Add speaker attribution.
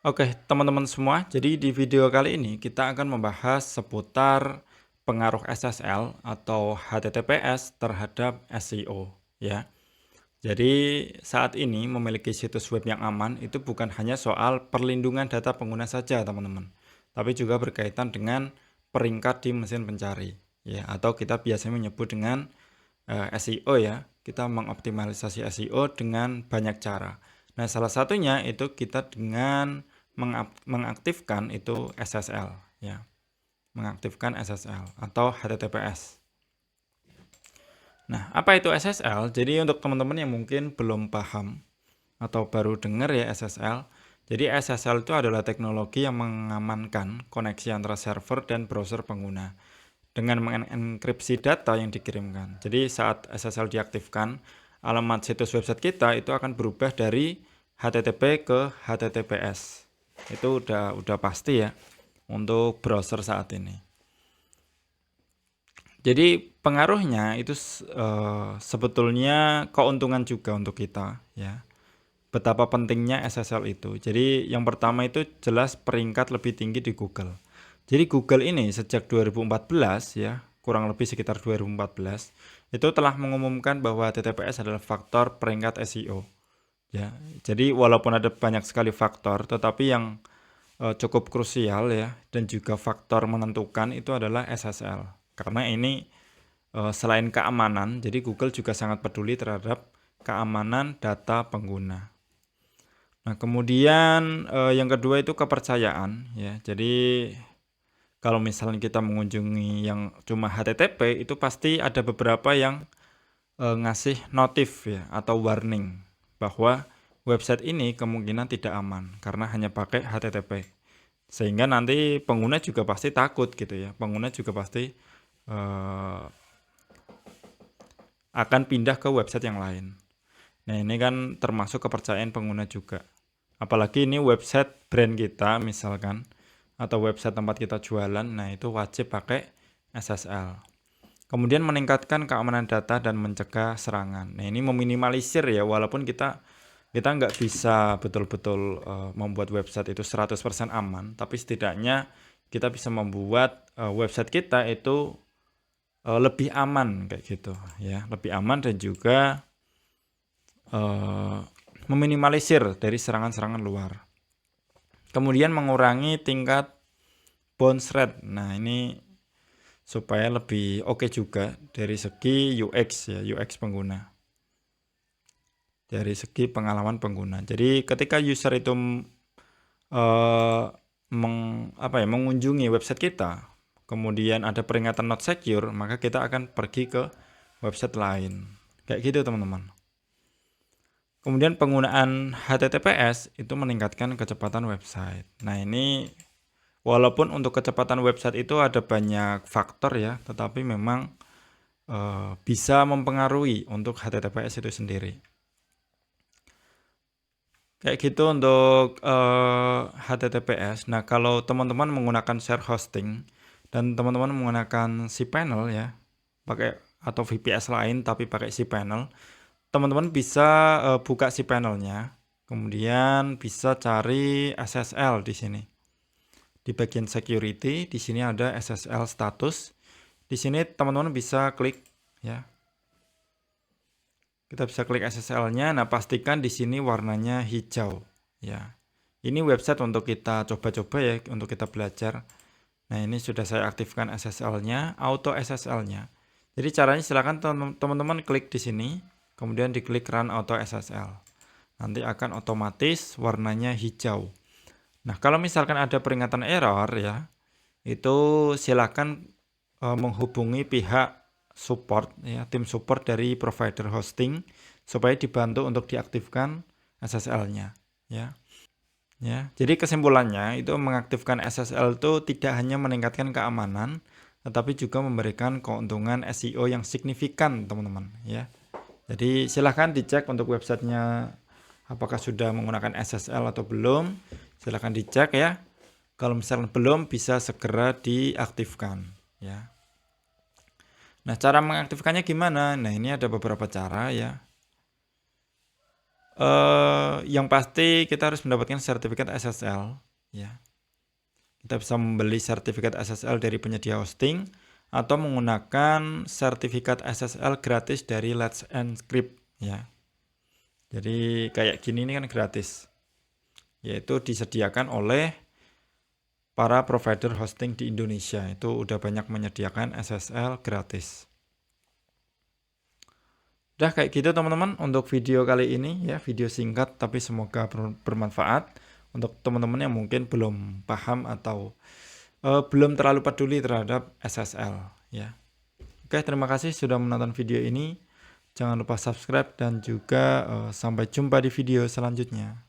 Speaker 1: Oke, teman-teman semua. Jadi di video kali ini kita akan membahas seputar pengaruh SSL atau HTTPS terhadap SEO ya. Jadi saat ini memiliki situs web yang aman itu bukan hanya soal perlindungan data pengguna saja, teman-teman. Tapi juga berkaitan dengan peringkat di mesin pencari ya, atau kita biasanya menyebut dengan SEO ya. Kita mengoptimalisasi SEO dengan banyak cara. Nah, salah satunya itu kita dengan mengaktifkan itu SSL ya. Mengaktifkan SSL atau HTTPS. Nah, apa itu SSL? Jadi untuk teman-teman yang mungkin belum paham atau baru dengar ya SSL. Jadi SSL itu adalah teknologi yang mengamankan koneksi antara server dan browser pengguna dengan mengenkripsi data yang dikirimkan. Jadi saat SSL diaktifkan, alamat situs website kita itu akan berubah dari HTTP ke HTTPS. Itu udah pasti ya untuk browser saat ini. Jadi pengaruhnya itu sebetulnya keuntungan juga untuk kita ya. Betapa pentingnya SSL itu. Jadi yang pertama itu jelas peringkat lebih tinggi di Google. Jadi Google ini sejak 2014 ya, kurang lebih sekitar 2014, itu telah mengumumkan bahwa HTTPS adalah faktor peringkat SEO. Ya, jadi walaupun ada banyak sekali faktor, tetapi yang cukup krusial ya dan juga faktor menentukan itu adalah SSL. Karena ini selain keamanan, jadi Google juga sangat peduli terhadap keamanan data pengguna. Nah, kemudian yang kedua itu kepercayaan ya. Jadi kalau misalnya kita mengunjungi yang cuma HTTP itu pasti ada beberapa yang ngasih notif ya atau warning bahwa website ini kemungkinan tidak aman karena hanya pakai HTTP. Sehingga nanti pengguna juga pasti takut gitu ya. Pengguna juga pasti eh, akan pindah ke website yang lain. Nah, ini kan termasuk kepercayaan pengguna juga. Apalagi ini website brand kita misalkan atau website tempat kita jualan, nah itu wajib pakai SSL. Kemudian meningkatkan keamanan data dan mencegah serangan. Nah, ini meminimalisir ya, walaupun kita nggak bisa betul-betul membuat website itu 100% aman, tapi setidaknya kita bisa membuat website kita itu lebih aman kayak gitu ya, lebih aman dan juga meminimalisir dari serangan-serangan luar. Kemudian mengurangi tingkat bounce rate. Nah, ini supaya lebih oke juga dari segi UX ya, UX pengguna. Dari segi pengalaman pengguna. Jadi ketika user itu eh, mengunjungi website kita, kemudian ada peringatan not secure, maka kita akan pergi ke website lain. Kayak gitu, teman-teman. Kemudian penggunaan HTTPS itu meningkatkan kecepatan website. Nah, ini walaupun untuk kecepatan website itu ada banyak faktor ya, tetapi memang bisa mempengaruhi untuk HTTPS itu sendiri. Kayak gitu untuk HTTPS. Nah, kalau teman-teman menggunakan share hosting dan teman-teman menggunakan cPanel ya, pakai atau VPS lain tapi pakai cPanel, teman-teman bisa buka cPanelnya, kemudian bisa cari SSL di sini. Di bagian security, di sini ada SSL status. Di sini teman-teman bisa klik ya. Kita bisa klik SSL-nya. Nah, pastikan di sini warnanya hijau ya. Ini website untuk kita coba-coba ya, untuk kita belajar. Nah, ini sudah saya aktifkan SSL-nya, auto SSL-nya. Jadi caranya silakan teman-teman klik di sini, kemudian diklik Run Auto SSL. Nanti akan otomatis warnanya hijau. Nah, kalau misalkan ada peringatan error ya, itu silakan menghubungi pihak support ya, tim support dari provider hosting supaya dibantu untuk diaktifkan SSL-nya ya. Ya, jadi kesimpulannya itu mengaktifkan SSL itu tidak hanya meningkatkan keamanan, tetapi juga memberikan keuntungan SEO yang signifikan, teman-teman ya. Jadi silahkan dicek untuk websitenya apakah sudah menggunakan SSL atau belum. Silahkan dicek ya. Kalau misalnya belum, bisa segera diaktifkan ya. Nah, cara mengaktifkannya gimana? Nah, ini ada beberapa cara ya. Yang pasti kita harus mendapatkan sertifikat SSL, ya. Kita bisa membeli sertifikat SSL dari penyedia hosting atau menggunakan sertifikat SSL gratis dari Let's Encrypt, ya. Jadi kayak gini ini kan gratis, yaitu disediakan oleh para provider hosting di Indonesia. Itu udah banyak menyediakan SSL gratis. Udah kayak gitu teman-teman untuk video kali ini ya, video singkat tapi semoga bermanfaat untuk teman-teman yang mungkin belum paham atau belum terlalu peduli terhadap SSL ya. Oke, terima kasih sudah menonton video ini. Jangan lupa subscribe dan juga sampai jumpa di video selanjutnya.